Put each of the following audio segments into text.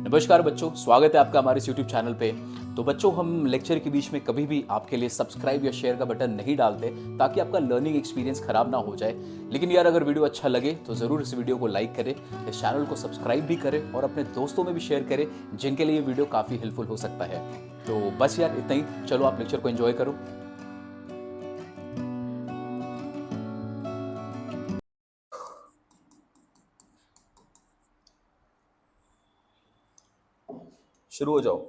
नमस्कार बच्चों, स्वागत है आपका हमारे इस YouTube चैनल पे। तो बच्चों, हम लेक्चर के बीच में कभी भी आपके लिए सब्सक्राइब या शेयर का बटन नहीं डालते ताकि आपका लर्निंग एक्सपीरियंस खराब ना हो जाए। लेकिन यार, अगर वीडियो अच्छा लगे तो ज़रूर इस वीडियो को लाइक करें, इस चैनल को सब्सक्राइब भी करें और अपने दोस्तों में भी शेयर करें जिनके लिए ये वीडियो काफ़ी हेल्पफुल हो सकता है। तो बस यार, इतना ही। चलो, आप लेक्चर को एंजॉय करो। शुरू हो जाओ।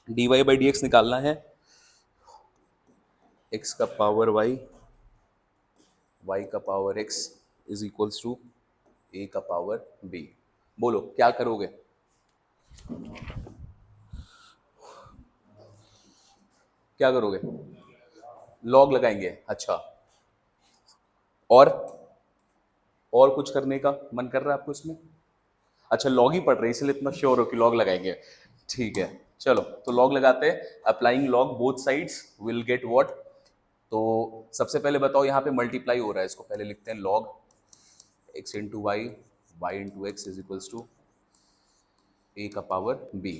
dy बाई डी एक्स निकालना है। x का पावर y, y का power x is equals to a का पावर b। बोलो क्या करोगे? क्या करोगे? लॉग लगाएंगे। अच्छा, और कुछ करने का मन कर रहा है आपको इसमें? अच्छा, लॉग ही पढ़ रहे हैं इसलिए इतना श्योर हो कि लॉग लगाएंगे। ठीक है, चलो तो लॉग लगाते हैं। Applying log both sides will get what. तो सबसे पहले बताओ, यहाँ पे मल्टीप्लाई हो रहा है, इसको पहले लिखते हैं log x into y, y into x is equals to a का पावर b।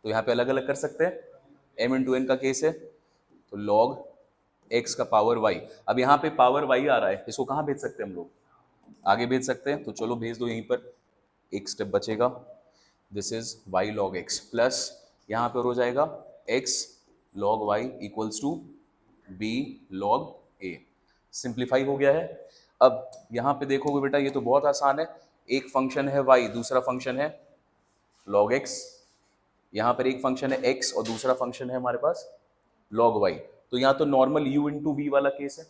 तो यहाँ पे अलग अलग कर सकते हैं। m इंटू एन का केस है तो लॉग x का पावर y। अब यहाँ पे पावर y आ रहा है, इसको कहाँ भेज सकते हैं हम लोग? आगे भेज सकते हैं, तो चलो भेज दो। यहीं पर एक स्टेप बचेगा, this is y log x plus यहाँ पर हो जाएगा x log y equals to b log a। Simplify हो गया है। अब यहाँ पे देखोगे बेटा, ये तो बहुत आसान है। एक फंक्शन है y, दूसरा फंक्शन है log x। यहाँ पर एक फंक्शन है x और दूसरा फंक्शन है हमारे पास log y। तो यहाँ तो नॉर्मल u इंटू वी वाला केस है,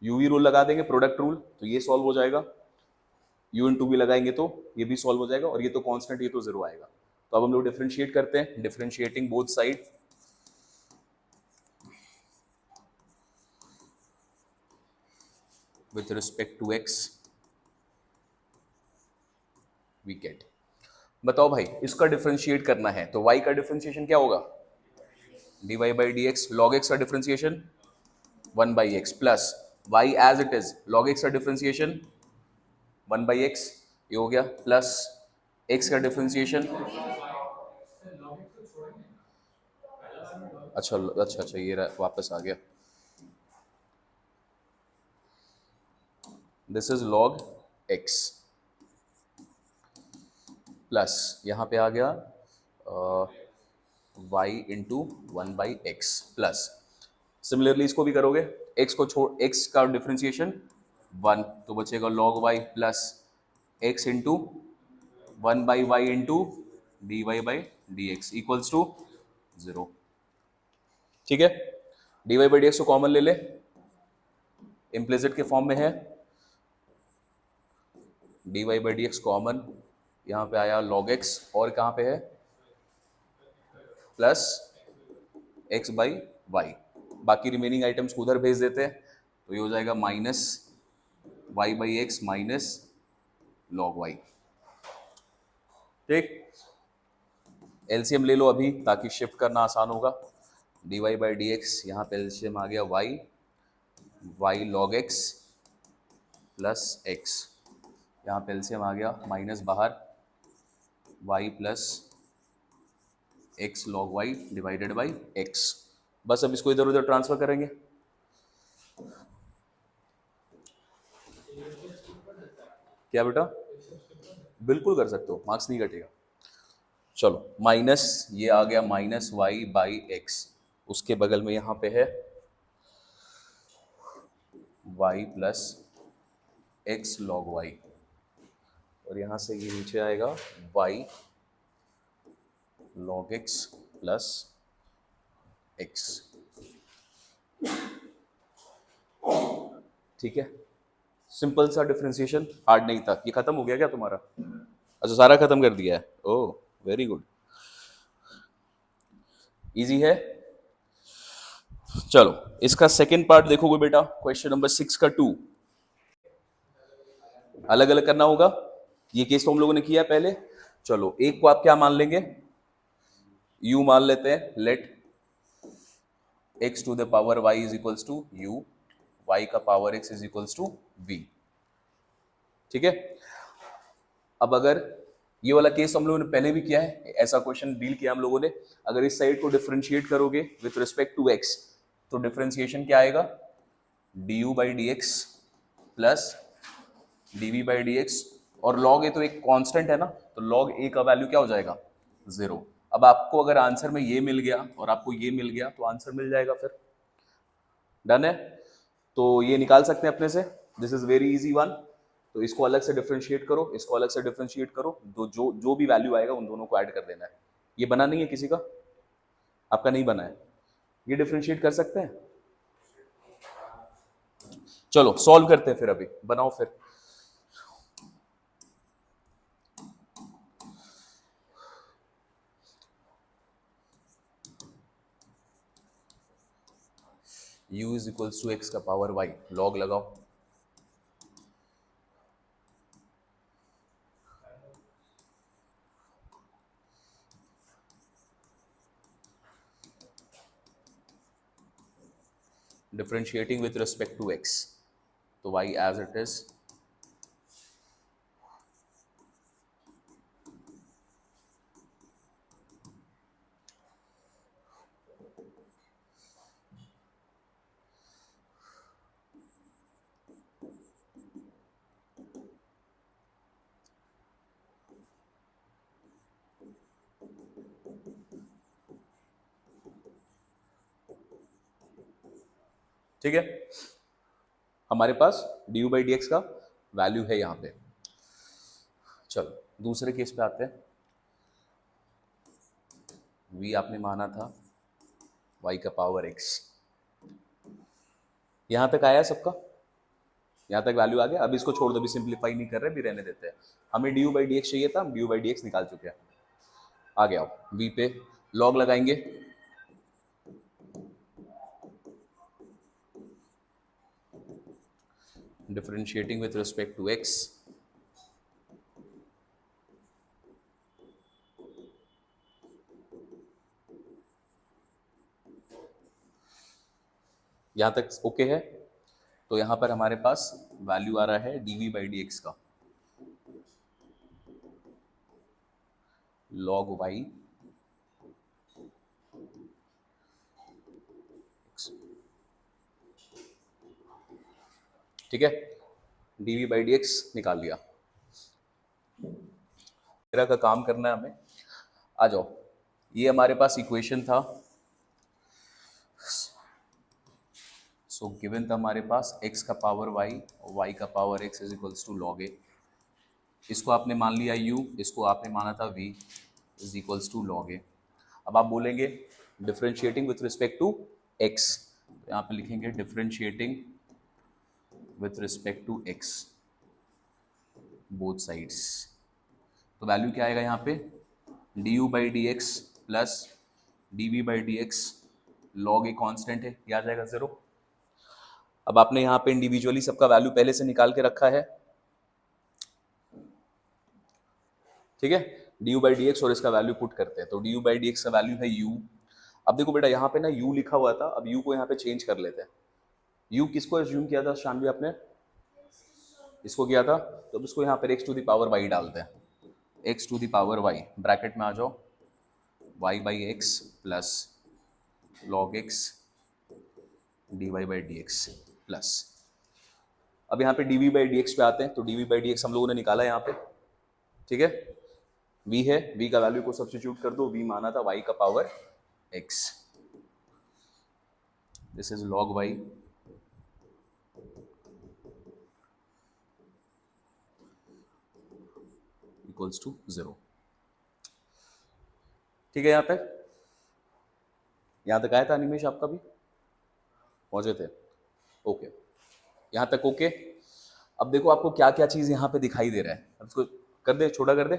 u v रूल लगा देंगे, प्रोडक्ट रूल, तो ये सॉल्व हो जाएगा। u इंटू वी लगाएंगे तो ये भी सॉल्व हो जाएगा, और ये तो कांस्टेंट, ये तो जीरो आएगा। तो अब हम लोग डिफरेंशिएट करते हैं, differentiating both side. With respect to x we get. बताओ भाई, इसका डिफरेंशिएट करना है तो y का डिफरेंशिएशन क्या होगा? dy by d x. Log x का differentiation 1 by x plus y as it is, log x का डिफरेंशिएशन 1 बाई एक्स, ये हो गया, प्लस x का डिफरेंशिएशन। अच्छा अच्छा अच्छा, ये वापस आ गया। This is log x plus यहाँ पे आ गया y into 1 by x plus. Similarly इसको भी करोगे, x को छोड़, x का डिफरेंशिएशन 1, तो बचेगा log y plus x into 1 by y into d y by d x equals to 0। ठीक है, d y by d x को कॉमन ले ले, इम्प्लिसिट के फॉर्म में है। D y by d x common, यहाँ पे आया log x, और कहाँ पे है? Plus x by y. बाकी रिमेनिंग आइटम्स को उधर भेज देते हैं, तो ये हो जाएगा minus y by x minus log y. ठीक, एलसीएम ले लो अभी ताकि शिफ्ट करना आसान होगा। D y by d x, यहाँ पे एलसीएम आ गया y, y log x plus x, यहाँ पे एलसीएम आ गया माइनस बाहर, y plus x log y divided by x. बस अब इसको इधर उधर ट्रांसफर करेंगे। क्या बेटा? बिल्कुल कर सकते हो, मार्क्स नहीं कटेगा। चलो, माइनस ये आ गया माइनस वाई बाई एक्स, उसके बगल में यहाँ पे है y plus x log y, और यहाँ से ये नीचे आएगा y log x plus x. ठीक है, सिंपल सा डिफरेंशिएशन, हार्ड नहीं था। ये खत्म हो गया क्या तुम्हारा? अच्छा, सारा खत्म कर दिया है, ओह वेरी गुड, इजी है। चलो, इसका सेकंड पार्ट देखोगे बेटा, क्वेश्चन नंबर 6 का 2 अलग अलग करना होगा। ये केस तो हम लोगों ने किया है पहले। चलो, एक को आप क्या मान लेंगे? u मान लेते हैं, let x to the power y is equals to u, y का power x is equals to v। ठीक है, अब अगर ये वाला केस हम लोगों ने पहले भी किया है, ऐसा क्वेश्चन डील किया हम लोगों ने। अगर इस साइड को डिफरेंशिएट करोगे विथ रिस्पेक्ट टू x, तो डिफरेंशिएशन क्या आएगा, du by d x plus dv by d x, और log a तो एक कांस्टेंट है ना, तो log a का वैल्यू क्या हो जाएगा, 0। अब आपको अगर आंसर में ये मिल गया और आपको ये मिल गया तो आंसर मिल जाएगा फिर। डन है, तो ये निकाल सकते हैं अपने से, this is very easy one. तो इसको अलग से डिफरेंशिएट करो, इसको अलग से डिफरेंशिएट करो, तो जो जो भी वैल्यू आएगा उन दोनों को ऐड कर देना है। ये बना नहीं है किसी का, आपका नहीं बना है, ये डिफरेंशिएट कर सकते हैं। चलो सॉल्व करते हैं फिर, अभी बनाओ फिर। u is equals to x का पावर y, लॉग लगाओ। Differentiating with respect to x, तो y एज इट इज, ठीक है, हमारे पास du बाई डी एक्स का वैल्यू है यहाँ पे। चलो दूसरे केस पे आते हैं। v आपने माना था y का पावर x, यहां तक आया सबका, यहां तक वैल्यू आ गया। अब इसको छोड़ दो, अभी सिंप्लीफाई नहीं कर रहे, भी रहने देते हैं। हमें du बाई डी एक्स चाहिए था, हम du बाई डी एक्स निकाल चुके हैं। आगे आओ, v पे लॉग लगाएंगे, differentiating with respect to x, यहां तक ओके है। तो यहां पर हमारे पास वैल्यू आ रहा है dv बाई डी एक्स का, log y, ठीक है, dv बाई डी एक्स निकाल लिया। मेरा का काम करना है हमें, आ जाओ। ये हमारे पास इक्वेशन था, सो गिवन था हमारे पास x का पावर y और y का power x is equals to log a। इसको आपने मान लिया u, इसको आपने माना था v is equals to log a। अब आप बोलेंगे differentiating with respect to x, तो यहाँ पे लिखेंगे differentiating with respect to x both sides, तो वैल्यू क्या आएगा यहाँ पे, du by d x plus dv by d x, log a constant है, ये आ जाएगा 0। अब आपने यहाँ पे इंडिविजुअली सबका वैल्यू पहले से निकाल के रखा है, ठीक है। du बाई डी एक्स और इसका वैल्यू पुट करते हैं, तो du बाई डी एक्स का वैल्यू है u। अब देखो बेटा, यहाँ पे ना u लिखा हुआ था, अब u को यहाँ पे चेंज कर लेते हैं। u किसको एज्यूम किया था शानवी आपने, इसको किया था, तो अब इसको यहाँ पर x to the power y डालते हैं, x to the power y, bracket में आ जाओ, y by x plus log x dy by d x plus. अब यहाँ पे dv बाई डी एक्स पे आते हैं, तो dv बाई डी एक्स हम लोगों ने निकाला यहाँ पे, ठीक है। v है, v का वैल्यू को सब्स्टिट्यूट कर दो, v माना था y का power x, this is log y equals to 0, ठीक है। यहाँ तक आया था अनिमेश, आपका भी पहुंचे थे, ओके, यहाँ तक ओके। अब देखो आपको क्या क्या चीज यहाँ पे दिखाई दे रहा है, अब इसको कर दे, छोटा कर दे,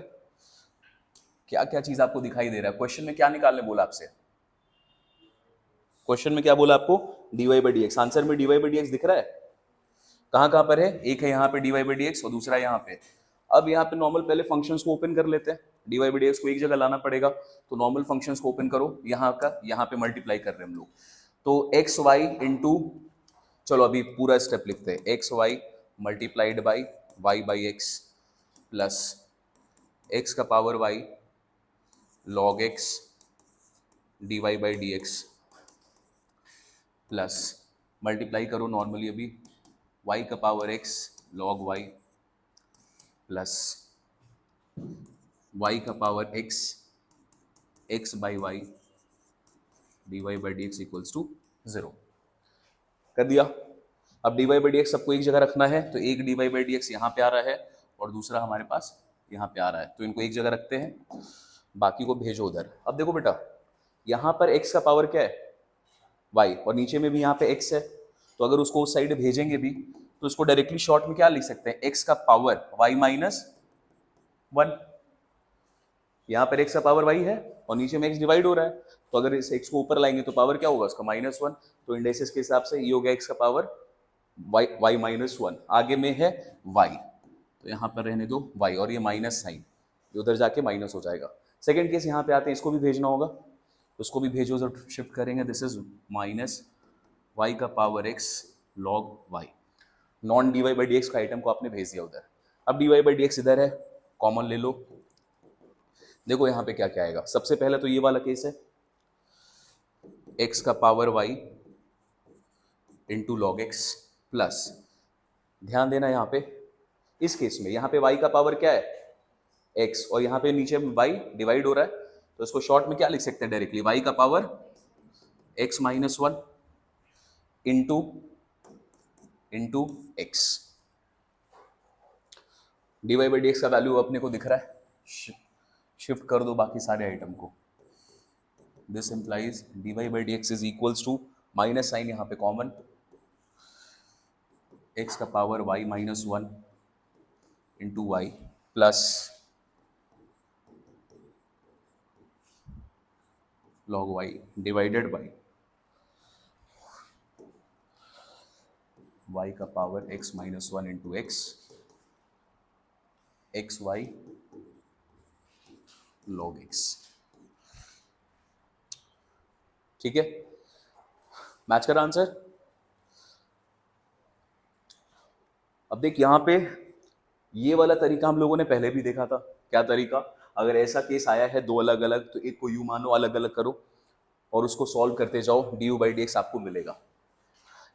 क्या क्या चीज आपको दिखाई दे रहा है। क्वेश्चन में क्या निकालने बोला आपसे, क्वेश्चन में क्या बोला आपको, dy by d x, answer में dy बाई डी एक्स दिख रहा है, कहाँ कहाँ पर है, एक है यहाँ पे dy बाई डी एक्स और दूसरा यहाँ पे। अब यहाँ पे नॉर्मल पहले फंक्शंस को ओपन कर लेते हैं, dy बाई डी एक्स को एक जगह लाना पड़ेगा, तो नॉर्मल फंक्शंस को ओपन करो, यहाँ का यहाँ पे मल्टीप्लाई कर रहे हैं हम लोग, तो एक्स वाई इंटू, चलो अभी पूरा स्टेप लिखते हैं, x y multiplied by y by x plus x का power y log x d y by d x plus multiply करो नॉर्मली अभी y का power x log y plus y का power x x by y d y by d x equals to 0 कर दिया। अब d y by d x सबको एक जगह रखना है, तो एक d y by d x यहाँ पे आ रहा है और दूसरा हमारे पास यहाँ पे आ रहा है, तो इनको एक जगह रखते हैं, बाकी को भेजो उधर। अब देखो बेटा, यहाँ पर x का पावर क्या है y, और नीचे में भी यहाँ पे x है, तो अगर उसको उस साइड भेजेंगे भी तो इसको डायरेक्टली शॉर्ट में क्या लिख सकते हैं, x का पावर y माइनस 1। यहाँ पर x का पावर y है और नीचे में x डिवाइड हो रहा है, तो अगर इस x को ऊपर लाएंगे तो पावर क्या होगा उसका -1, तो इंडेक्सेस के हिसाब से ये हो गया x का पावर y माइनस 1, आगे में है y, तो यहाँ पर रहने दो y, और ये माइनस साइन ये उधर जाके माइनस हो जाएगा। सेकेंड केस यहाँ पे आते हैं, इसको भी भेजना होगा, उसको भी भेजो, जब शिफ्ट करेंगे, दिस इज माइनस y का power x log y, non d y by d x का आइटम को आपने भेज दिया उधर। अब d y by d x इधर है, कॉमन ले लो। देखो यहाँ पे क्या क्या आएगा, सबसे पहले तो ये वाला केस है, x का power y into log x plus, ध्यान देना यहाँ पे इस केस में, यहाँ पे y का पावर क्या है x, और यहाँ पे नीचे y डिवाइड हो रहा है, तो इसको शॉर्ट में क्या लिख सकते हैं डायरेक्टली, y का power x minus 1 into x. D y by d x का वैल्यू अपने को दिख रहा है, शिफ्ट कर दो बाकी सारे आइटम को। This implies d y by d x is equals to, minus sign यहाँ पे कॉमन, एक्स का power y minus 1 into y plus log y divided by y का power x minus 1 into x, x y log x। ठीक है, match करा answer. अब देख यहाँ पे ये वाला तरीका हम लोगों ने पहले भी देखा था, क्या तरीका, अगर ऐसा केस आया है दो अलग अलग, तो एक को u मानो, अलग अलग करो और उसको सॉल्व करते जाओ, D you by d x आपको मिलेगा।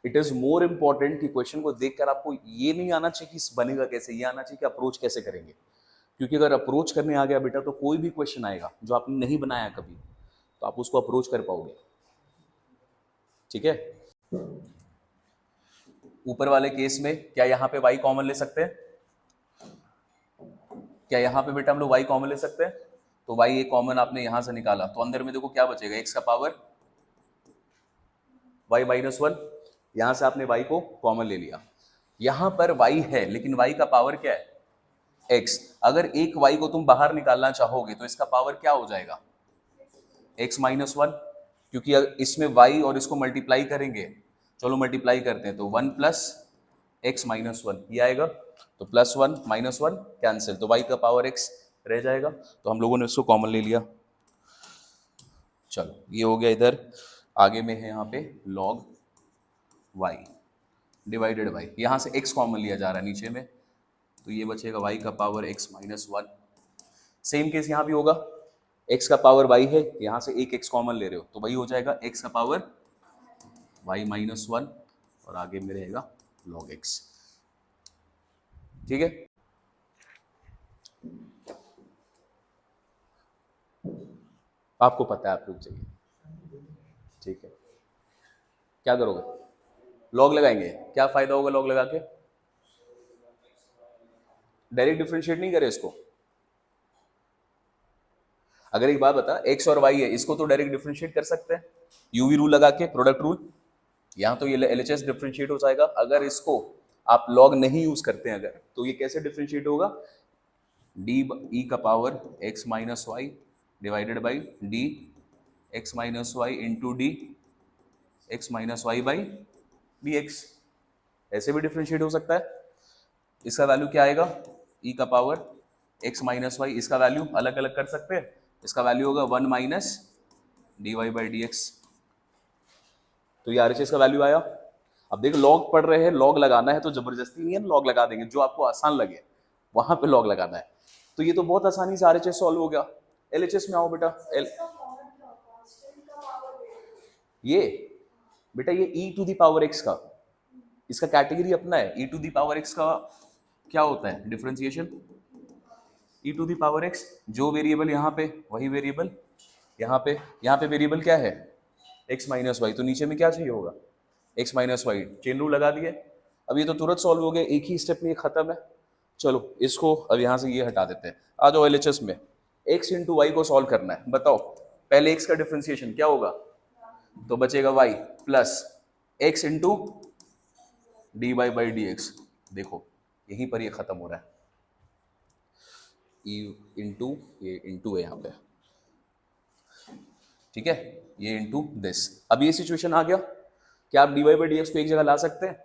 इट इज मोर इंपॉर्टेंट कि क्वेश्चन को देखकर आपको ये नहीं आना चाहिए कि बनेगा कैसे, ये आना चाहिए कि अप्रोच कैसे करेंगे, क्योंकि अगर अप्रोच करने आ गया बेटा तो कोई भी क्वेश्चन आएगा जो आपने नहीं बनाया कभी, तो आप उसको अप्रोच कर पाओगे। ठीक है, ऊपर वाले केस में क्या यहाँ पे y कॉमन ले सकते हैं, क्या यहाँ पे बेटा हम लोग y कॉमन ले सकते हैं, तो y एक कॉमन आपने यहां से निकाला, तो अंदर में देखो क्या बचेगा, x का पावर y माइनस 1, यहां से आपने y को कॉमन ले लिया, यहां पर y है लेकिन y का पावर क्या है x, अगर एक y को तुम बाहर निकालना चाहोगे तो इसका पावर क्या हो जाएगा x माइनस 1, क्योंकि इसमें y और इसको मल्टीप्लाई करेंगे, चलो मल्टीप्लाई करते हैं, तो 1 प्लस x माइनस 1 ये आएगा, तो प्लस 1 माइनस 1 कैंसिल, तो y का पावर x रह जाएगा, तो हम लोगों ने इसको कॉमन ले लिया। चलो ये हो गया, इधर आगे में है यहाँ पे log y डिवाइडेड बाई, यहाँ से x कॉमन लिया जा रहा है नीचे में, तो ये बचेगा y का power x minus 1। Same case यहाँ भी होगा, x का पावर y है, यहाँ से एक x कॉमन ले रहे हो, तो वही हो जाएगा x का पावर y माइनस 1 और आगे में रहेगा log x। ठीक है, आपको पता है आप रुक जाइए। ठीक है, क्या करोगे, लॉग लगाएंगे, क्या फायदा होगा लॉग लगा के, डायरेक्ट डिफरेंशिएट नहीं करे इसको। अगर एक बात बता, x और y है, इसको तो डायरेक्ट डिफरेंशिएट कर सकते हैं यूवी रूल लगा के, प्रोडक्ट रूल, यहां तो ये LHS डिफरेंशिएट हो जाएगा। अगर इसको आप लॉग नहीं यूज करते हैं अगर, तो ये कैसे डिफरेंशिएट होगा, डी ई का power x minus y divided by d x minus y into d x minus y by d x, ऐसे भी डिफरेंशिएट हो सकता है। इसका वैल्यू क्या आएगा, e का पावर x माइनस वाई, इसका वैल्यू अलग अलग कर सकते हैं, इसका वैल्यू होगा 1 minus d y by d x, तो ये RHS का वैल्यू आया। अब देखो लॉग पढ़ रहे हैं, लॉग लगाना है तो जबरदस्ती नहीं है, लॉग लगा देंगे, जो आपको आसान लगे वहां पे लॉग लगाना है। तो ये तो बहुत आसानी से RHS सॉल्व हो गया। LHS में आओ बेटा। ये बेटा ये e⁻x का, इसका कैटेगरी अपना है। e⁻x का क्या होता है डिफरेंशिएशन? e⁻x, जो वेरिएबल यहाँ पे वही वेरिएबल यहाँ पे वेरिएबल क्या है? x minus y. तो नीचे में क्या चाहिए होगा? x minus y. Chain rule लगा दिए। अब ये तो तुरंत सॉल्व हो गया, एक ही स्टेप में ये खत्म है। चलो इसको अब यहाँ से ये हटा देते हैं। आ जाओ LHS में, x इंटू वाई को सॉल्व करना है। बताओ पहले x का डिफरेंशिएशन क्या होगा? तो बचेगा y plus x into d y by d x. देखो यहीं पर ये खत्म हो रहा है, e इंटू ये इंटू है यहाँ पे, ठीक है, ये इंटू दिस। अब ये सिचुएशन आ गया, क्या आप d y by d x को एक जगह ला सकते हैं?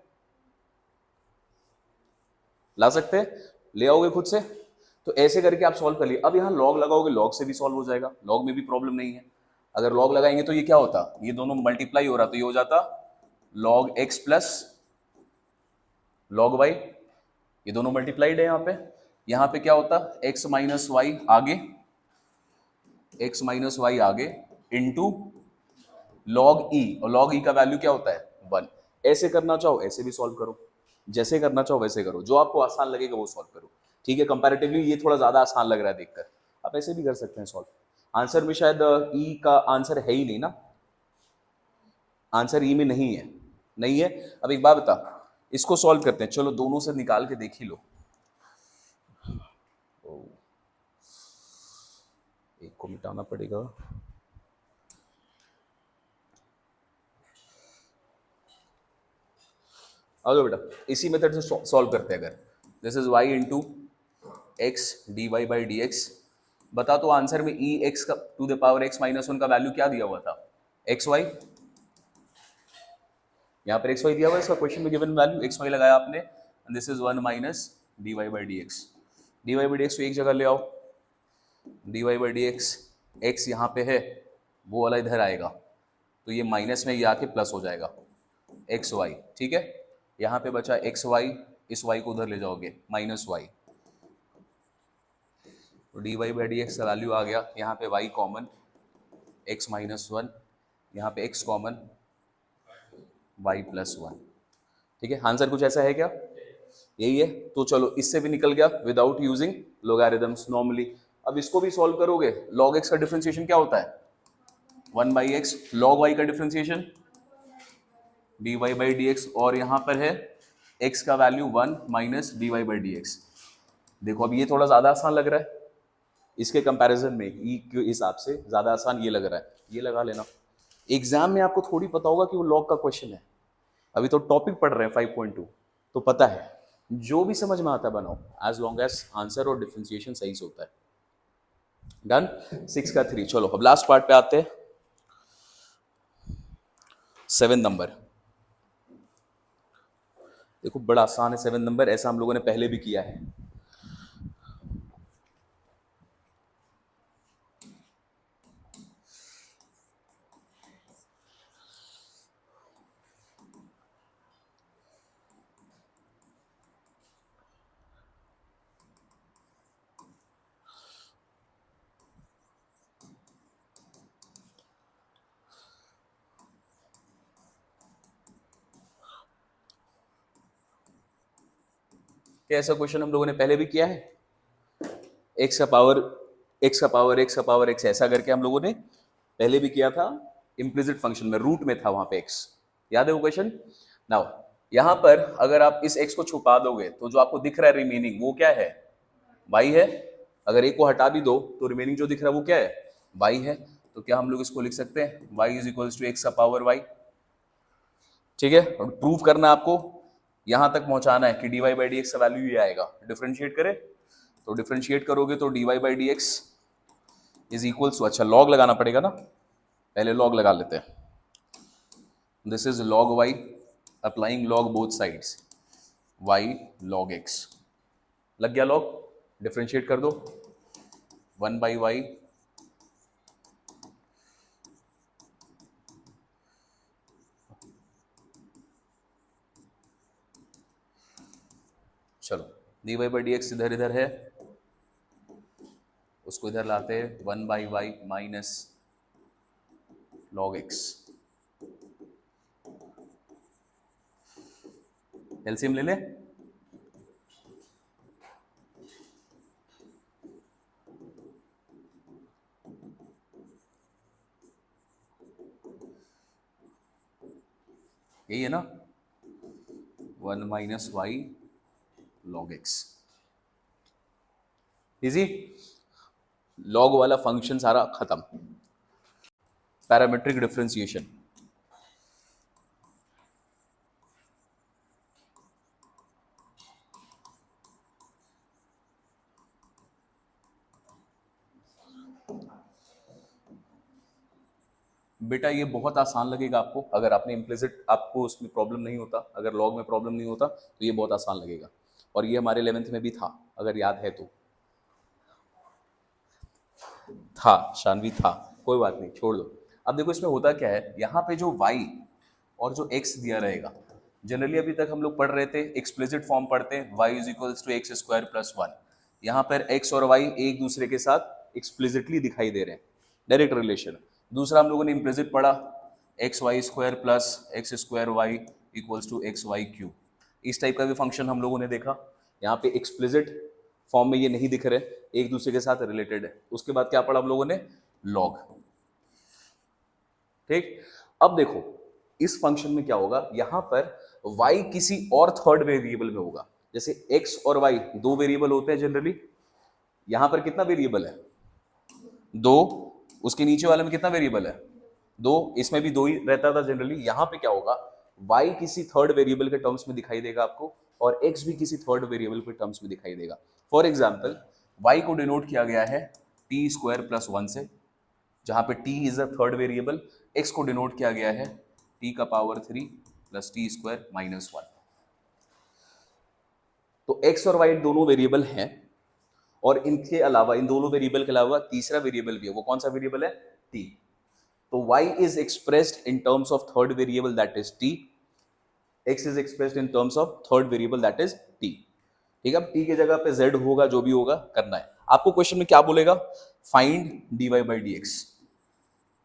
ला सकते हैं? ले आओगे खुद से? तो ऐसे करके आप सॉल्व कर लिए। अब यहाँ लॉग लगाओगे, लॉग से भी सॉल्व हो जाएगा, लॉग में भी प्रॉब्लम नहीं है। अगर लॉग लगाएंगे तो ये क्या होता? ये दोनों मल्टीप्लाई हो रहा, तो ये हो जाता log x plus log y. ये दोनों मल्टीप्लाइड है यहाँ पे। यहाँ पे क्या होता? एक्स माइनस वाई आगे, एक्स माइनस वाई आगे इंटू लॉग ई, और लॉग ई का वैल्यू क्या होता है? 1। ऐसे करना चाहो ऐसे भी सॉल्व करो, जैसे करना चाहो वैसे करो, जो आपको आसान लगेगा वो सॉल्व करो, ठीक है। कंपैरेटिवली ये थोड़ा ज्यादा आसान लग रहा है देखकर, आप ऐसे भी कर सकते हैं सॉल्व। आंसर में शायद ई का आंसर है ही नहीं ना, आंसर ई में नहीं है, नहीं है। अब एक बात बता, इसको सॉल्व करते हैं, चलो दोनों से निकाल के देख ही लो। एक को मिटाना पड़ेगा। आ जाओ बेटा, इसी मेथड से सॉल्व करते हैं। अगर this is y into x d y by d x, बता तो आंसर में ई एक्स का to the power x minus 1 का वैल्यू क्या दिया हुआ था? X y. यहाँ पर एक्स वाई दिया हुआ है, इसका क्वेश्चन में गिवन वैल्यू एक्स वाई लगाया आपने, and this is 1 minus d y by d x. D y by d x को एक जगह ले आओ, d y by d x, x यहाँ पे है, वो वाला इधर आएगा, तो ये माइनस में ये आके प्लस हो जाएगा, एक्स वाई, ठीक है। यहाँ पे बचा एक्स वाई, इस वाई को उधर ले जाओगे माइनस वाई, तो d y by d x का वैल्यू आ गया। यहाँ पे वाई कॉमन, एक्स माइनस 1, यहाँ पे एक्स कॉमन, वाई प्लस 1, ठीक है। आंसर कुछ ऐसा है क्या? यही है। तो चलो इससे भी निकल गया विदाउट यूजिंग लोगारिथम्स नॉर्मली। अब इसको भी सॉल्व करोगे, लॉग एक्स का डिफरेंशिएशन क्या होता है? 1 बाई एक्स। लॉग वाई का differentiation d y by d x, और यहाँ पर है x का value 1 minus d y by d x. देखो अब ये थोड़ा ज़्यादा आसान लग रहा है इसके कंपैरिजन में, ई के हिसाब से ज़्यादा आसान ये लग रहा है, ये लगा लेना। एग्जाम में आपको थोड़ी पता होगा कि वो लॉग का क्वेश्चन है, अभी तो टॉपिक पढ़ रहे हैं 5.2, तो पता है जो भी समझ में आता है बनाओ, एज लॉन्ग एज आंसर और डिफरेंशिएशन सही से होता है। डन। 6 का 3। चलो अब लास्ट पार्ट पे आते हैं, 7 नंबर। देखो बड़ा आसान है 7 नंबर, ऐसा हम लोगों ने पहले भी किया है। क्या ऐसा क्वेश्चन हम लोगों ने पहले भी किया है? एक्स का पावर एक्स का पावर एक्स का पावर एक्स, ऐसा करके हम लोगों ने पहले भी किया था। इम्प्लिसिट फंक्शन में रूट में था वहां पे एक्स, याद है वो क्वेश्चन? नाउ यहां पर अगर आप इस एक्स को छुपा दोगे तो जो आपको दिख रहा है रिमेनिंग वो क्या है? वाई है। अगर एक को हटा भी दो तो रिमेनिंग जो दिख रहा है वो क्या है? वाई है। तो क्या हम लोग इसको लिख सकते हैं y is equals to x का पावर वाई, ठीक है। और प्रूव करना आपको, यहां तक पहुंचाना है कि d y by d x का वैल्यू ये आएगा। डिफरेंशिएट करें तो डिफरेंशिएट करोगे तो d y by d x is equals to, अच्छा लॉग लगाना पड़ेगा ना, पहले लॉग लगा लेते हैं। This is log y, applying log both sides, y log x. लग गया लॉग, डिफरेंशिएट कर दो, 1 बाई वाई चलो d y by d x इधर इधर है, उसको इधर लाते हैं, 1/y minus log x. LCM ले ले, यही है ना, 1 minus y log x. Easy, log वाला फंक्शन सारा खत्म। पैरामेट्रिक डिफरेंशिएशन, बेटा ये बहुत आसान लगेगा आपको, अगर आपने इम्प्लिसिट, आपको उसमें प्रॉब्लम नहीं होता, अगर लॉग में प्रॉब्लम नहीं होता तो ये बहुत आसान लगेगा। और ये हमारे 11th में भी था, अगर याद है तो। था शानवी, था, कोई बात नहीं, छोड़ दो। अब देखो इसमें होता क्या है, यहाँ पे जो y और जो x दिया रहेगा, जनरली अभी तक हम लोग पढ़ रहे थे, एक्सप्लिसिट फॉर्म पढ़ते हैं, y is equals to x square plus 1। यहाँ पर x और y एक दूसरे के साथ एक्सप्लिसिटली दिखाई दे रहे हैं, डायरेक्ट रिलेशन। दूसरा हम लोगों ने इम्प्लिसिट पढ़ा, x y square plus x square y equals to x y cube. इस टाइप का भी फंक्शन हम लोगों ने देखा। यहाँ पे एक्सप्लिसिट फॉर्म में ये नहीं दिख रहे, एक दूसरे के साथ रिलेटेड है। उसके बाद क्या पढ़ा हम लोगों ने, लॉग। ठीक, अब देखो इस फंक्शन में क्या होगा, यहां पर y किसी और थर्ड वेरिएबल में होगा। जैसे x और y दो वेरिएबल होते हैं जनरली, यहां पर कितना वेरिएबल है, दो। उसके नीचे वाले में कितना वेरिएबल है, दो। इसमें भी दो ही रहता था जनरली। यहां पे क्या होगा, y किसी थर्ड वेरिएबल के टर्म्स में दिखाई देगा आपको, और x भी किसी थर्ड वेरिएबल के टर्म्स में दिखाई देगा। फॉर एग्जाम्पल y को डिनोट किया गया है टी स्क्वायर प्लस 1 से, जहां पे t is a third variable. x को डिनोट किया गया है t का power 3 plus T square minus 1। तो x और y दोनों वेरिएबल हैं, और इनके अलावा, इन दोनों वेरिएबल के अलावा तीसरा वेरिएबल भी है। वो कौन सा वेरिएबल है, t। तो y is expressed in terms of third variable that is t, x is expressed in terms of third variable that is t। ठीक है, अब t की जगह पे z होगा, जो भी होगा करना है आपको। क्वेश्चन में क्या बोलेगा, फाइंड dy by dx,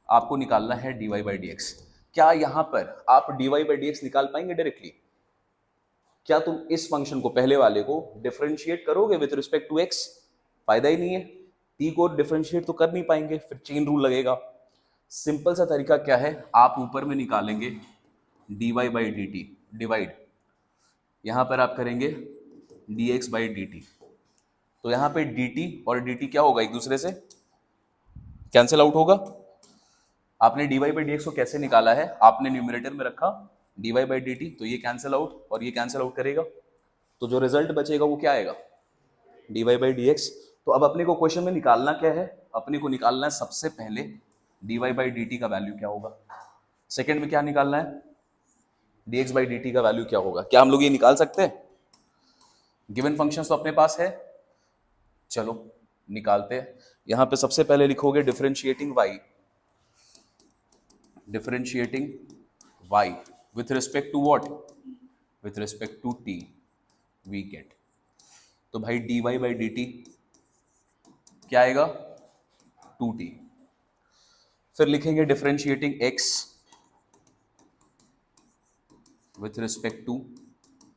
आपको निकालना है dy by dx। क्या यहां पर आप dy by dx निकाल पाएंगे डायरेक्टली? क्या तुम इस फंक्शन को, पहले वाले को डिफरेंशिएट करोगे विद रिस्पेक्ट टू x? फायदा ही नहीं है, t को डिफरेंशिएट तो कर नहीं पाएंगे, फिर चेन रूल लगेगा। सिंपल सा तरीका क्या है, आप ऊपर में निकालेंगे dy by dt, डिवाइड, यहां पर आप करेंगे dx by dt। तो यहां पे dt और dt क्या होगा, एक दूसरे से कैंसिल आउट होगा। आपने dy by dx को कैसे निकाला है, आपने न्यूमरेटर में रखा dy by dt, तो ये कैंसिल आउट और ये कैंसिल आउट करेगा, तो जो रिजल्ट बचेगा वो क्या आएगा, dy by dx। तो अब अपने को क्वेश्चन में निकालना क्या है, अपने को निकालना है सबसे पहले dy by dt का वैल्यू क्या होगा, सेकंड में क्या निकालना है, dx by dt का वैल्यू क्या होगा। क्या हम लोग ये निकाल सकते हैं, गिवन फंक्शंस तो अपने पास है, चलो निकालते हैं। यहां पे सबसे पहले लिखोगे differentiating y, differentiating y with respect to what, with respect to t, we get, तो भाई dy by dt क्या आएगा, 2t। फिर लिखेंगे differentiating x with respect to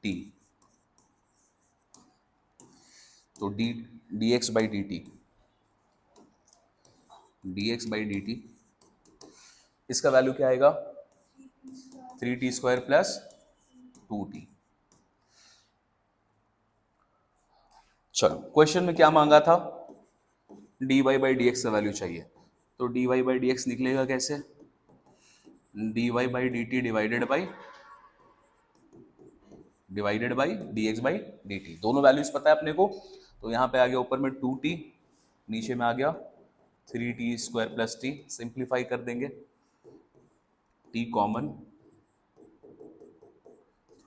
t, तो dx by dt, dx by dt इसका वैल्यू क्या आएगा, 3t स्क्वायर प्लस 2t। चलो क्वेश्चन में क्या मांगा था, dy by dx का वैल्यू चाहिए, तो dy by dx निकलेगा कैसे, dy by dt divided by dx by dt, दोनों वैल्यूज पता है अपने को। तो यहाँ पे आ गया ऊपर में 2t, नीचे में आ गया 3t square plus t। Simplify कर देंगे, t कॉमन,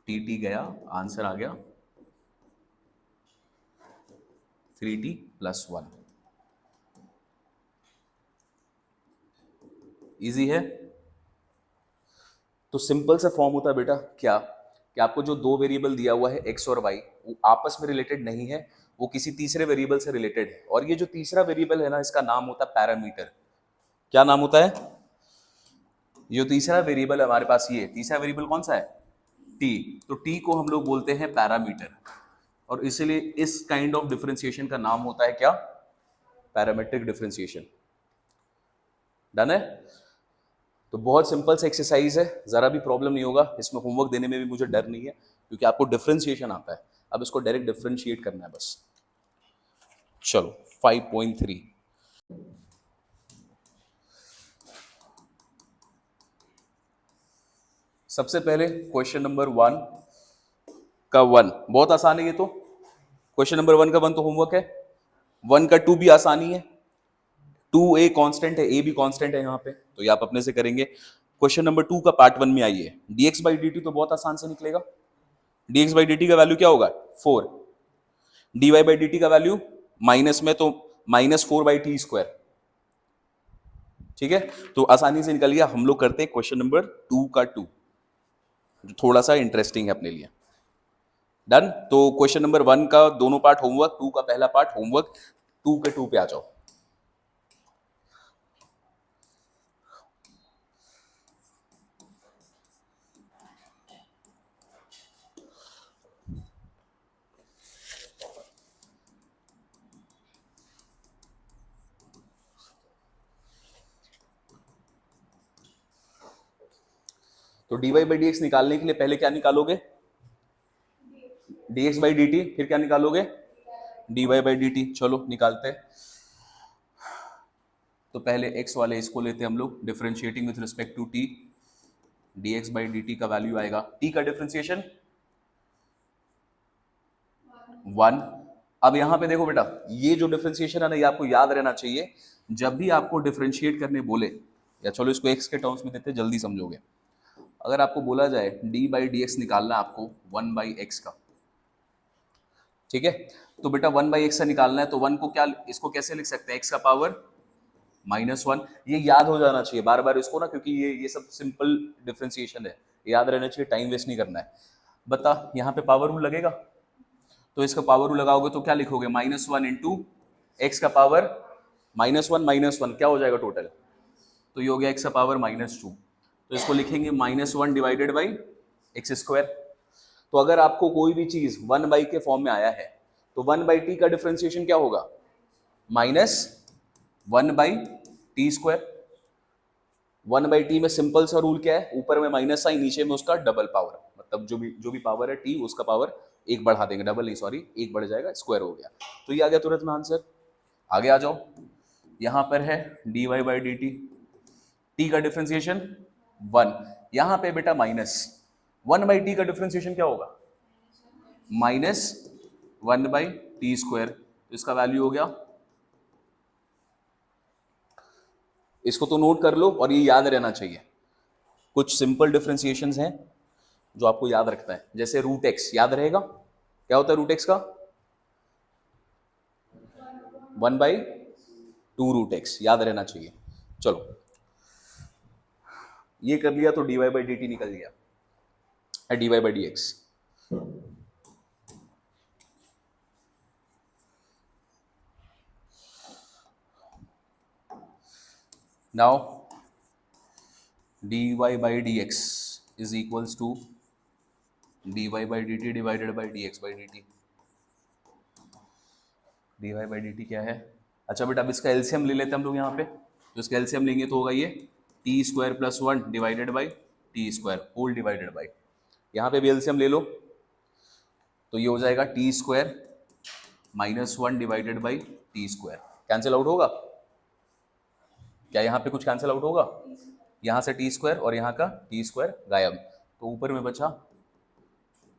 टी गया, आंसर आ गया 3t प्लस 1। इजी है। तो सिंपल सा फॉर्म होता है बेटा क्या, कि आपको जो दो वेरिएबल दिया हुआ है x और y, वो आपस में रिलेटेड नहीं है, वो किसी तीसरे वेरिएबल से रिलेटेड है। और ये जो तीसरा वेरिएबल है ना, इसका नाम होता है पैरामीटर। क्या नाम होता है? जो तीसरा वेरिएबल है हमारे पास, ये तीसरा वेरिएबल कौन सा है? t। तो t को हम लोग बोलते हैं पैरामीटर, और इसलिए इस काइंड ऑफ डिफरेंशिएशन का नाम होता है क्या? Parametric differentiation. डन है? तो बहुत सिंपल सा एक्सरसाइज है, जरा भी प्रॉब्लम नहीं होगा इसमें, होमवर्क देने में भी मुझे डर नहीं है क्योंकि आपको डिफरेंशिएशन आता है। अब इसको डायरेक्ट डिफरेंशिएट करना है बस। चलो 5.3, सबसे पहले क्वेश्चन नंबर 1 का 1 बहुत आसान है। ये तो क्वेश्चन नंबर 1 का 1 तो होमवर्क है। 1 का 2 भी आसानी है, 2a कांस्टेंट है, a भी कांस्टेंट है यहाँ पे, तो ये आप अपने से करेंगे। क्वेश्चन नंबर 2 का पार्ट 1 में आइए। dx बाई dt तो बहुत आसान से निकलेगा। dx बाई dt का वैल्यू क्या होगा? 4। dy बाई dt का वैल्यू माइनस में तो -4/t²। ठीक है, तो आसानी से निकल गया। हम लोग करते हैं क्वेश्चन नंबर 2 का 2, जो थोड़ा सा इंटरेस्टिंग है अपने लिए। डन। तो क्वेश्चन नंबर 1 का दोनों पार्ट होमवर्क, 2 का पहला पार्ट होमवर्क। 2 के 2 पे आ जाओ। तो dy बाई डी एक्स निकालने के लिए पहले क्या निकालोगे? dx बाई dt, फिर क्या निकालोगे? dy by dt। चलो निकालते हैं। तो पहले x वाले इसको लेते हैं हम लोग, differentiating with respect to t। dx by dt का वैल्यू आएगा, t का डिफरेंशिएशन 1। अब यहां पे देखो बेटा, ये जो डिफरेंशिएशन है ना, ये आपको याद रहना चाहिए। जब भी आपको डिफरेंशिएट करने बोले, या चलो इसको x के टर्म्स में देते, जल्दी समझोगे। अगर आपको बोला जाए डी बाई डी एक्स निकालना है आपको 1/x का, ठीक है, तो बेटा 1/x से निकालना है, तो 1 को क्या, इसको कैसे लिख सकते हैं? x का पावर -1। ये याद हो जाना चाहिए बार बार इसको ना, क्योंकि ये सब सिंपल डिफरेंशिएशन है, याद रहना चाहिए, टाइम वेस्ट नहीं करना है। बता, यहाँ पे पावर रूल लगेगा, तो इसका पावर रूल लगाओगे तो क्या लिखोगे? -1 इंटू एक्स का पावर -1 क्या हो जाएगा टोटल? तो ये हो गया x का पावर -2। तो इसको लिखेंगे -1 डिवाइडेड बाई x²। तो अगर आपको कोई भी चीज 1/, के फॉर्म में आया है, तो 1/t का डिफरेंशिएशन क्या होगा? -1/t²। 1/t में सिंपल सा रूल क्या है? ऊपर में माइनस साइन, नीचे में उसका डबल पावर, मतलब जो भी पावर है t, उसका पावर एक बढ़ा देंगे, डबल नहीं सॉरी, एक बढ़ जाएगा, स्क्वायर हो गया। तो ये आ गया तुरंत में आंसर। आगे आ जाओ, यहां पर है dy by d T, t का डिफरेंशिएशन 1, यहां पे बेटा माइनस 1/t का डिफरेंशिएशन क्या होगा? -1/t²। तो इसका वैल्यू हो गया, इसको तो नोट कर लो और ये याद रहना चाहिए। कुछ सिंपल डिफरेंशिएशंस हैं जो आपको याद रखता है, जैसे √x याद रहेगा। क्या होता है √x का? 1/2√x, याद रहना चाहिए। चलो ये कर लिया, तो dy बाई डी टी निकल गया, dy by d x. Now dy by d x is equals to dy by d t divided by dx by d t. dy by d t क्या है? अच्छा बेटा, अब इसका एलसीएम ले लेते हैं हम लोग यहाँ पे। तो इसका एलसीएम लेंगे तो होगा ये t² + 1 divided by t² whole divided by, यहाँ पे भी एलसीएम ले लो, तो ये हो जाएगा t² -1 divided by t²। Cancel out होगा क्या? यहाँ पे कुछ कैंसिल आउट होगा? यहाँ से t² और यहाँ का t² गायब, तो ऊपर में बचा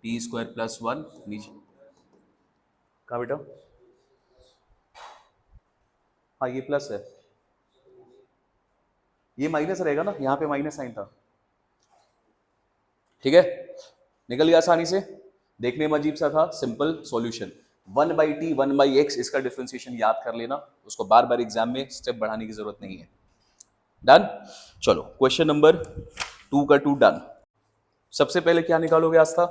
t² + 1, नीचे कहाँ बेटा? हाँ ये प्लस है, ये माइनस रहेगा ना, यहाँ पे माइनस साइन था। ठीक है, निकल गया आसानी से। देखने में अजीब सा था, सिंपल सॉल्यूशन। 1/t 1/x, इसका डिफरेंशिएशन याद कर लेना, उसको बार बार एग्जाम में स्टेप बढ़ाने की जरूरत नहीं है। डन। चलो क्वेश्चन नंबर 2 का 2 डन। सबसे पहले क्या निकालोगे आस्था?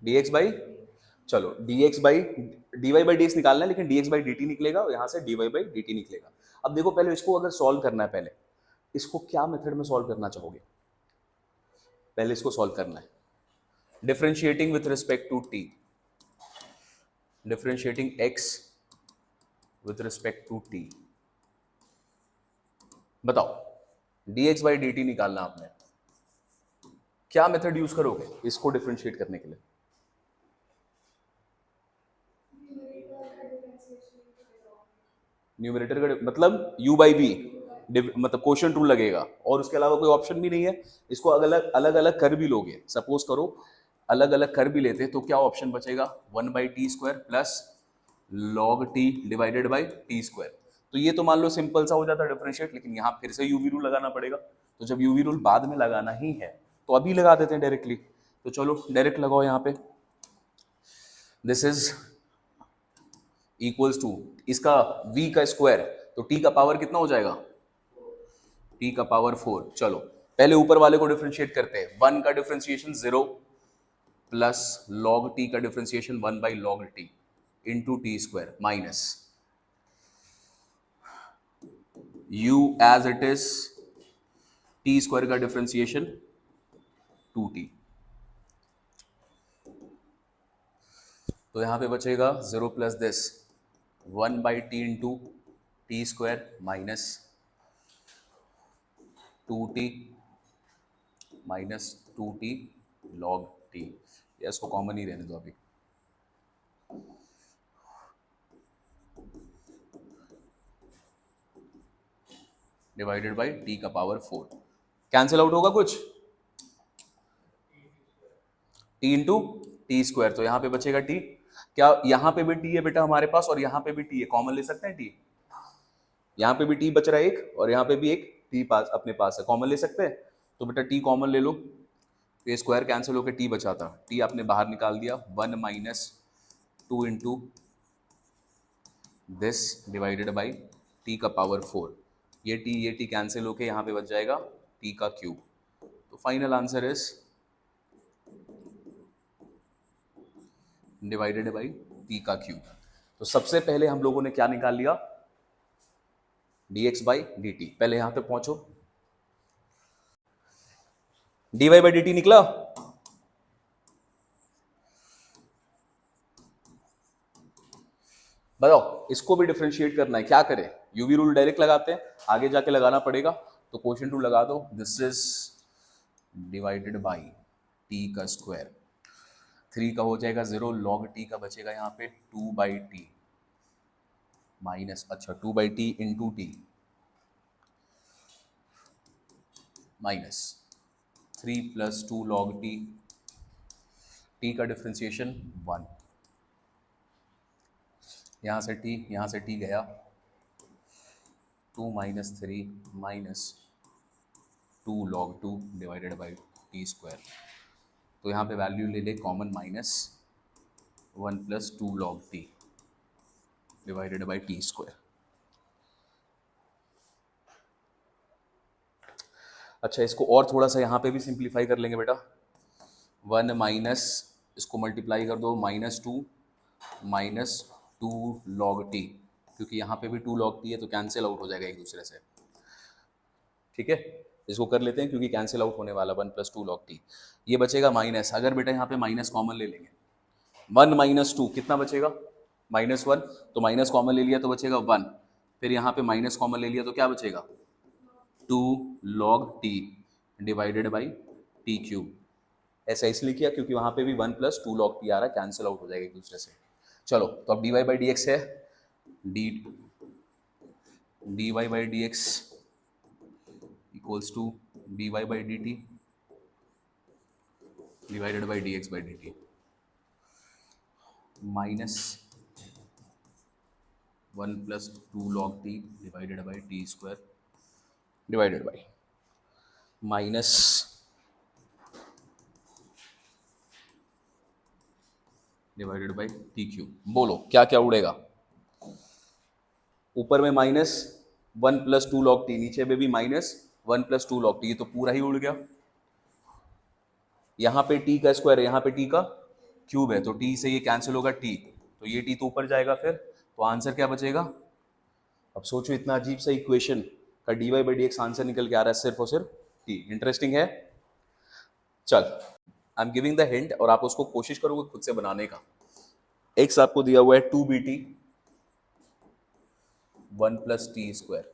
dx बाई, चलो dx by dy by dx निकालना है, लेकिन dx बाई dt निकलेगा और यहाँ से dy बाई dt निकलेगा। अब देखो पहले इसको अगर सॉल्व करना है, पहले इसको क्या मेथड में सॉल्व करना चाहोगे? पहले इसको सॉल्व करना है differentiating with respect to t, differentiating x with respect to t। बताओ dx बाई dt निकालना आपने, क्या मेथड यूज करोगे इसको डिफरेंशिएट करने के लिए? न्यूमरेटर का मतलब u बाई बी, मतलब क्वोशिएंट रूल लगेगा और उसके अलावा कोई ऑप्शन भी नहीं है। इसको अलग अलग कर भी लोगे, सपोज करो अलग अलग कर भी लेते तो क्या ऑप्शन बचेगा? 1/t² plus log t divided by t²। तो ये तो मान लो सिंपल सा हो जाता डिफरेंशिएट, लेकिन यहाँ फिर से यूवी रूल लगाना पड़ेगा। तो जब यूवी रूल बाद में लगाना ही है तो अभी लगा देते हैं डायरेक्टली। तो चलो डायरेक्ट लगाओ यहाँ पे, दिस इज इक्वल्स टू इसका v का स्क्वायर, तो t का पावर कितना हो जाएगा? t का पावर 4। चलो पहले ऊपर वाले को डिफरेंशिएट करते हैं। 1 का डिफरेंशिएशन 0 प्लस log t का differentiation 1/log t into t² minus u as it is t² का डिफरेंशिएशन 2t। तो यहां पे बचेगा 0 plus this 1/t into t² minus 2t minus 2t log t। या इसको कॉमन ही रहने दो अभी। डिवाइडेड बाई t का पावर 4। कैंसिल आउट होगा कुछ? t इंटू t², तो यहां पे बचेगा t। क्या यहां पे भी t है बेटा हमारे पास और यहां पे भी t है, कॉमन ले सकते हैं t? यहां पे भी t बच रहा है एक और यहां पे भी एक t पास अपने पास है, कॉमन ले सकते हैं। तो बेटा t कॉमन ले लो, ये स्क्वायर कैंसिल होकर t बचाता, t आपने बाहर निकाल दिया 1 minus 2 into this divided by t का पावर 4। ये t कैंसिल होके यहाँ पे बच जाएगा t का क्यूब। तो final answer is divided by t का क्यूब। तो सबसे पहले हम लोगों ने क्या निकाल लिया? dx by dt। पहले यहां पे पहुंचो, dy बाई dt निकला। बताओ इसको भी डिफरेंशिएट करना है, क्या करें? यूवी रूल डायरेक्ट लगाते हैं, आगे जाके लगाना पड़ेगा। तो क्वोशिएंट रूल लगा दो, this is divided by t का स्क्वायर। 3 का हो जाएगा 0, log t का बचेगा यहाँ पे 2/t माइनस, अच्छा 2/t into t minus 3 plus 2 log t का डिफरेंशिएशन 1, यहाँ से t गया 2 minus 3 minus 2 log 2 divided by t²। तो यहाँ पे वैल्यू ले ले common, minus 1 plus 2 log t divided by t²। अच्छा इसको और थोड़ा सा यहाँ पे भी सिंप्लीफाई कर लेंगे बेटा। 1 माइनस इसको मल्टीप्लाई कर दो, -2 माइनस 2 log t, क्योंकि यहाँ पे भी 2 log t है तो कैंसिल आउट हो जाएगा एक दूसरे से। ठीक है, इसको कर लेते हैं क्योंकि कैंसिल आउट होने वाला 1 प्लस 2 log t। ये बचेगा माइनस, अगर बेटा यहाँ पे माइनस कॉमन ले लेंगे, 1 माइनस 2 कितना बचेगा? -1, तो माइनस कॉमन ले लिया तो बचेगा 1, फिर यहाँ पे माइनस कॉमन ले लिया तो क्या बचेगा? 2 log t divided by t³। ऐसा इसलिए किया क्योंकि वहाँ पे भी 1 प्लस 2 log t आ रहा है, कैंसिल आउट हो जाएगा एक दूसरे से। चलो तो अब dy बाई डी एक्स है, dy by d x equals to dy by d t divided by dx by d t minus 1 plus 2 log t divided by t² divided by minus divided by t³। बोलो क्या क्या उड़ेगा? ऊपर में minus 1 plus 2 log t, नीचे में भी minus 1 plus 2 log t, ये तो पूरा ही उड़ गया। यहाँ पे t का स्क्वायर है, यहाँ पे t का क्यूब है तो टी से ये कैंसिल होगा टी, तो ये टी तो ऊपर जाएगा फिर, तो आंसर क्या बचेगा? अब सोचो इतना अजीब सा इक्वेशन का dy by d x answer निकल के आ रहा है सिर्फ और सिर्फ टी। इंटरेस्टिंग है। चल I am giving the hint और आप उसको कोशिश करोगे खुद से बनाने का। x आपको दिया हुआ है 2bt 1 plus T square,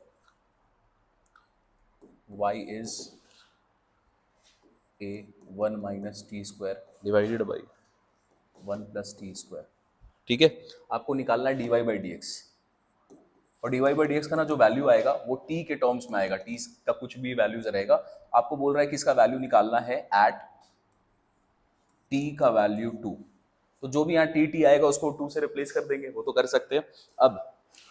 y is a 1 minus T square divided by 1 plus T square. ठीक है, आपको निकालना है dy बाई डी एक्स, और dy बाई डी एक्स का ना जो वैल्यू आएगा वो t के टर्म्स में आएगा, t का कुछ भी वैल्यूज रहेगा। आपको बोल रहा है कि इसका वैल्यू निकालना है एट t का वैल्यू 2, तो जो भी यहाँ टी आएगा उसको 2 से रिप्लेस कर देंगे, वो तो कर सकते हैं। अब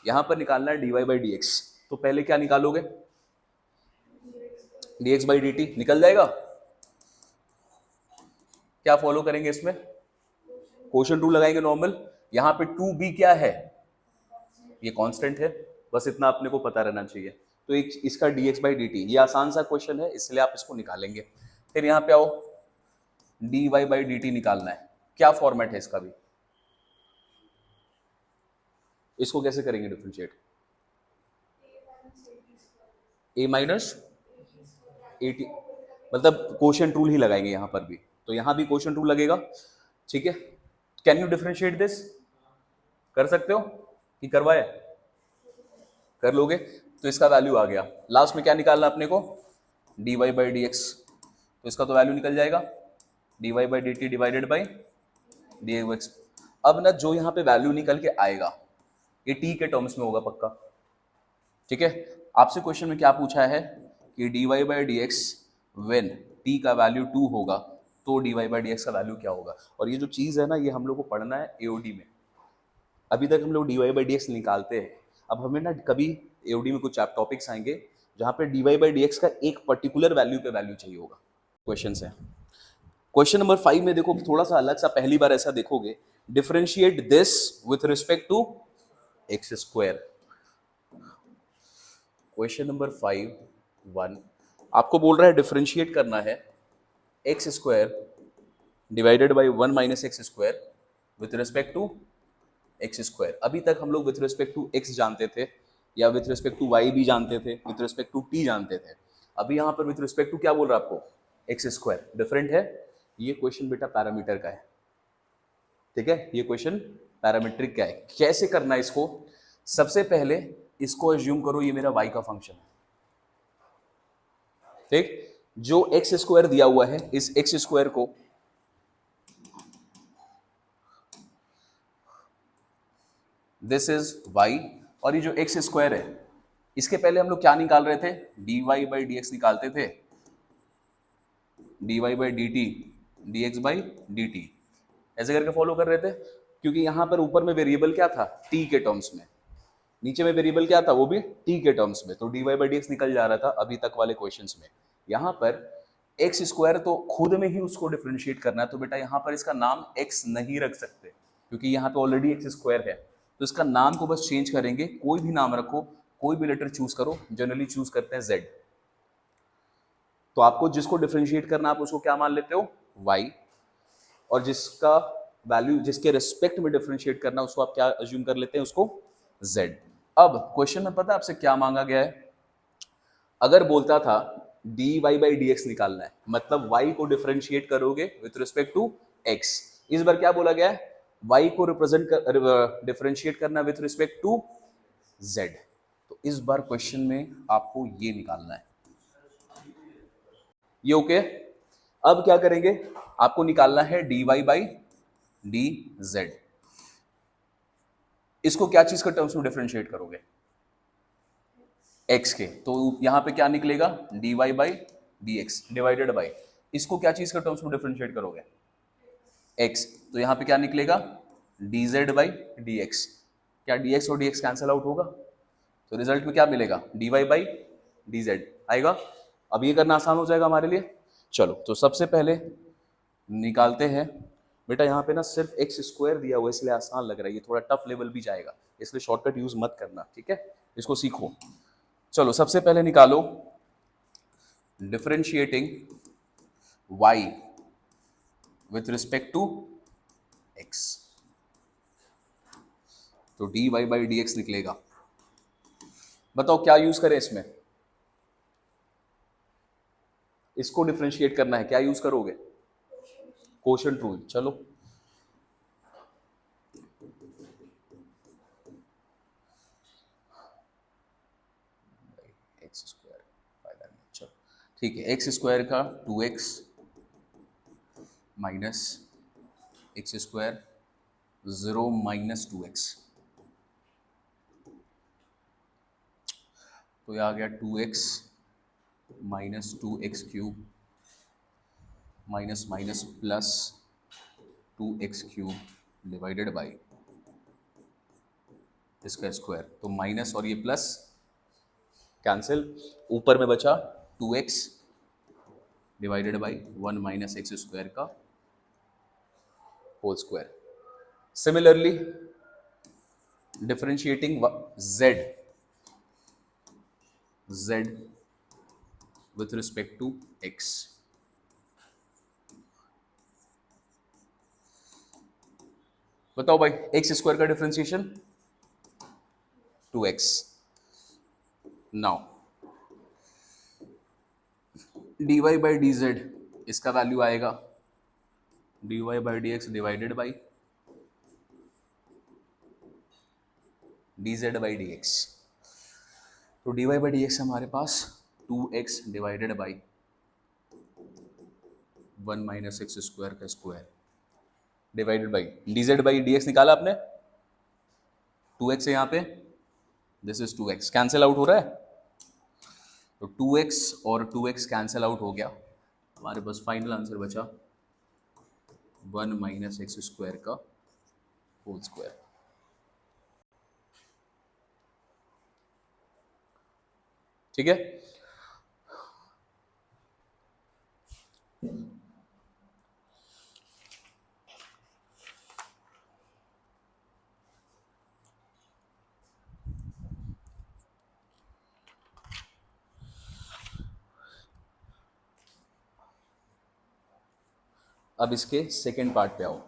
यहाँ पर निकालना है dy बाई डी एक्स, तो पहले क्या निकालोगे? dx बाई डी टी निकल जाएगा। क्या फॉलो करेंगे इसमें? क्वोशंट रूल लगाएंगे नॉर्मल। यहाँ पे 2b क्या है? ये कांस्टेंट है, बस इतना अपने को पता रहना चाहिए। तो एक इसका dx बाई डी टी, ये आसान सा क्वेश्चन है इसलिए आप इसको निकालेंगे। फिर यहाँ पे आओ, dy बाई डी टी निकालना है। क्या फॉर्मेट है इसका भी? इसको कैसे करेंगे differentiate? a minus A T, मतलब क्वोशंट रूल ही लगाएंगे यहाँ पर भी, तो यहाँ भी क्वोशंट रूल लगेगा। ठीक है, कैन यू डिफरेंशिएट दिस? कर सकते हो कि करवाए? कर लोगे, तो इसका वैल्यू आ गया। लास्ट में क्या निकालना अपने को? dy बाई डी एक्स, तो इसका तो वैल्यू निकल जाएगा dy by d t divided by d x. अब ना जो यहाँ पे वैल्यू निकल के आएगा ये t के टर्म्स में होगा पक्का। ठीक है, आपसे क्वेश्चन में क्या पूछा है कि dy by d x when t का वैल्यू 2 होगा तो dy बाई डी एक्स का वैल्यू क्या होगा। और ये जो चीज़ है ना ये हम लोग को पढ़ना है एओडी में। अभी तक हम लोग dy बाई डी एक्स निकालते हैं, अब हमें ना कभी एओडी में कुछ टॉपिक्स आएंगे जहाँ पे dy बाई डी एक्स का एक पर्टिकुलर वैल्यू पे वैल्यू चाहिए होगा। क्वेश्चन है क्वेश्चन नंबर 5 में देखो थोड़ा सा अलग सा, पहली बार ऐसा देखोगे। Differentiate this with respect to x square. Question number 5(1) आपको बोल रहा है डिफरेंशिएट करना है x square divided by 1 minus x square with respect to x square. अभी तक हम लोग विथ रिस्पेक्ट टू एक्स जानते थे या विथ रिस्पेक्ट टू वाई भी जानते थे, विथ रिस्पेक्ट टू टी जानते थे। अभी यहाँ पर विथ रिस्पेक्ट टू क्या बोल रहा है आपको? X square. डिफरेंट है ये क्वेश्चन बेटा, पैरामीटर का है। ठीक है, ये क्वेश्चन पैरामीट्रिक का है। कैसे करना है इसको? सबसे पहले इसको एज्यूम करो ये मेरा y का फंक्शन है। ठीक, जो एक्स स्क्वायर दिया हुआ है इस एक्स स्क्वायर को दिस इज y, और ये जो एक्स स्क्वायर है इसके पहले हम लोग क्या निकाल रहे थे? dy बाई डी एक्स निकालते थे, dy by d T dx by d T, ऐसे करके फॉलो कर रहे थे। क्योंकि यहां पर ऊपर में वेरिएबल क्या था? t के टर्म्स में, नीचे में वेरिएबल क्या था? वो भी t के टर्म्स में, तो dy बाई डी एक्स निकल जा रहा था अभी तक वाले क्वेश्चंस में। यहाँ पर एक्स स्क्वायर तो खुद में ही उसको डिफरेंशिएट करना है, तो बेटा यहाँ पर इसका नाम x नहीं रख सकते क्योंकि यहाँ पे ऑलरेडी एक्स स्क्वायर है, तो इसका नाम को बस चेंज करेंगे। कोई भी नाम रखो, कोई भी लेटर चूज करो, जनरली चूज करते हैं z। तो आपको जिसको डिफरेंशिएट करना आप उसको क्या मान लेते हो? y, और जिसका वैल्यू जिसके रिस्पेक्ट में डिफरेंशिएट करना उसको आप क्या अज्यूम कर लेते हैं? उसको z। अब क्वेश्चन में पता है आपसे क्या मांगा गया है? अगर बोलता था dy बाई डी एक्स निकालना है, मतलब y को डिफरेंशिएट करोगे विथ रिस्पेक्ट टू x। इस बार क्या बोला गया है? y को रिप्रेजेंट कर डिफरेंशिएट करना विथ रिस्पेक्ट टू z। तो इस बार क्वेश्चन में आपको ये निकालना है, ये ओके। अब क्या करेंगे? आपको निकालना है dy बाई डी जेड। इसको क्या चीज का टर्म्स में डिफरेंशिएट करोगे? x के, तो यहां पे क्या निकलेगा? dy by d x divided by, इसको क्या चीज का टर्म्स में डिफरेंशिएट करोगे? x, तो यहां पे क्या निकलेगा? dz by d x. क्या dx और dx कैंसिल आउट होगा? तो रिजल्ट में क्या मिलेगा? dy बाई dz आएगा। अब ये करना आसान हो जाएगा हमारे लिए। चलो तो सबसे पहले निकालते हैं बेटा। यहाँ पे ना सिर्फ एक्स स्क्वायर दिया हुआ इसलिए आसान लग रहा है, ये थोड़ा टफ लेवल भी जाएगा, इसलिए शॉर्टकट यूज मत करना, ठीक है? इसको सीखो। चलो सबसे पहले निकालो differentiating y with respect to x. तो d y by d x निकलेगा। बताओ क्या यूज करें इसमें, इसको डिफरेंशिएट करना है, क्या यूज करोगे? Quotient rule. चलो एक्स स्क्वायर, चलो ठीक है, एक्स स्क्वायर का 2x minus x square 0 minus 2x, तो यह आ गया 2x minus 2x cube minus minus plus 2x cube divided by इसका स्क्वायर, तो माइनस और ये प्लस कैंसिल, ऊपर में बचा 2x divided by 1 minus x square का whole square. Similarly differentiating z with respect to x, बताओ भाई एक्स स्क्वायर का differentiation 2x। Now dy by d z, इसका वैल्यू आएगा dy by d x divided by d z by d x. तो dy by d x हमारे पास 2x divided by 1 minus x square का square divided by d z by d x निकाला आपने, 2x है यहाँ पे, this is 2x, cancel out हो रहा है, तो 2x और 2x कैंसिल आउट हो गया, हमारे पास फाइनल आंसर बचा 1 माइनस एक्स स्क्वायर का होल स्क्वायर। ठीक है, अब इसके सेकेंड पार्ट पे आओ।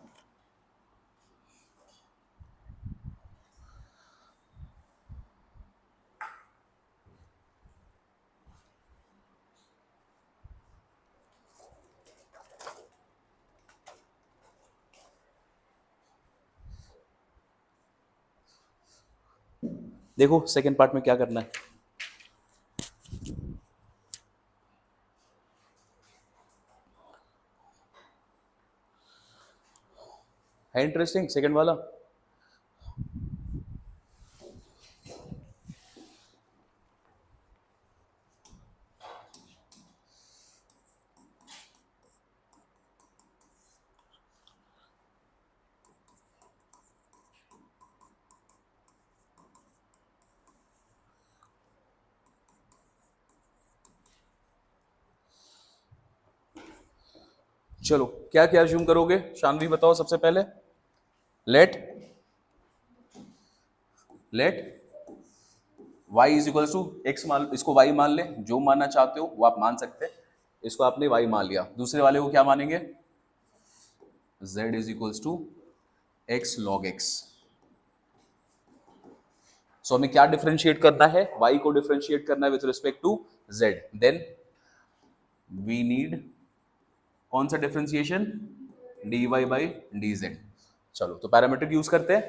देखो सेकेंड पार्ट में क्या करना है इंटरेस्टिंग सेकेंड वाला। चलो क्या क्या अज्यूम करोगे, शानवी बताओ सबसे पहले। Let y is equal to x मान, इसको y मान ले, जो मानना चाहते हो वो आप मान सकते हैं, इसको आपने y मान लिया। दूसरे वाले को क्या मानेंगे, z is equal to x log x. So हमें क्या डिफरेंशिएट करना है, y को डिफरेंशिएट करना है with respect to z, then we need कौन सा डिफरेंशिएशन, dy बाई dz। चलो तो पैरामीट्रिक यूज करते हैं,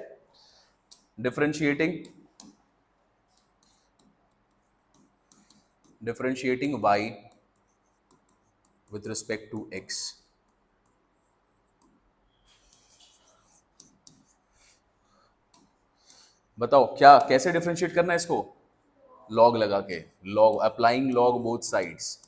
differentiating y with respect to x। बताओ क्या कैसे डिफरेंशिएट करना है इसको, लॉग लगा के, log applying log both sides.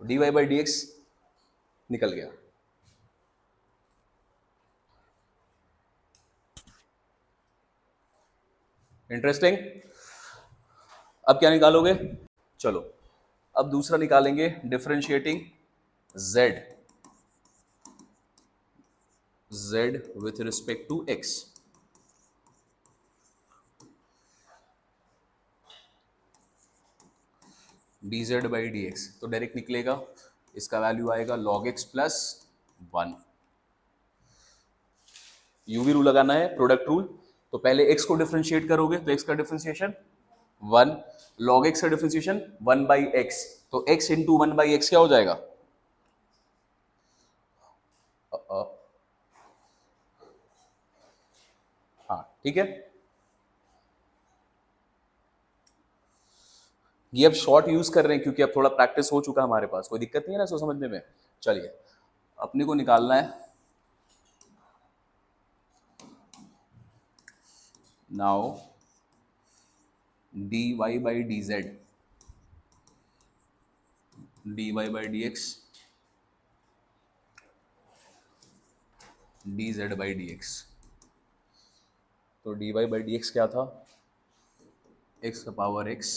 D y by d x निकल गया। इंटरेस्टिंग। अब क्या निकालोगे, चलो अब दूसरा निकालेंगे, differentiating z with respect to x, dz by dx, तो डायरेक्ट निकलेगा, इसका वैल्यू आएगा log x plus 1। UV rule लगाना है, प्रोडक्ट रूल। तो पहले x को डिफरेंशिएट करोगे तो x का डिफरेंशिएशन 1, log x का डिफरेंशिएशन 1 बाई एक्स, तो x इंटू 1 बाई एक्स क्या हो जाएगा? हाँ ठीक है, ये अब शॉर्ट यूज कर रहे हैं क्योंकि अब थोड़ा प्रैक्टिस हो चुका है हमारे पास, कोई दिक्कत नहीं है ना इसको समझने में। चलिए अपने को निकालना है now dy by dz, dy by dx, dz by dx। तो dy बाई dx क्या था? x का power x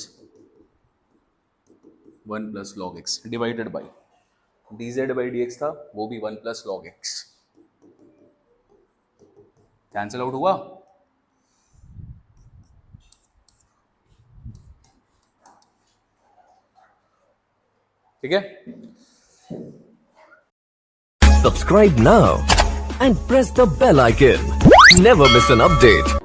1 plus log x divided by dz by dx था, वो भी 1 plus log x. Cancel out हुआ? ठीक है, Subscribe now and press the bell icon. Never miss an update.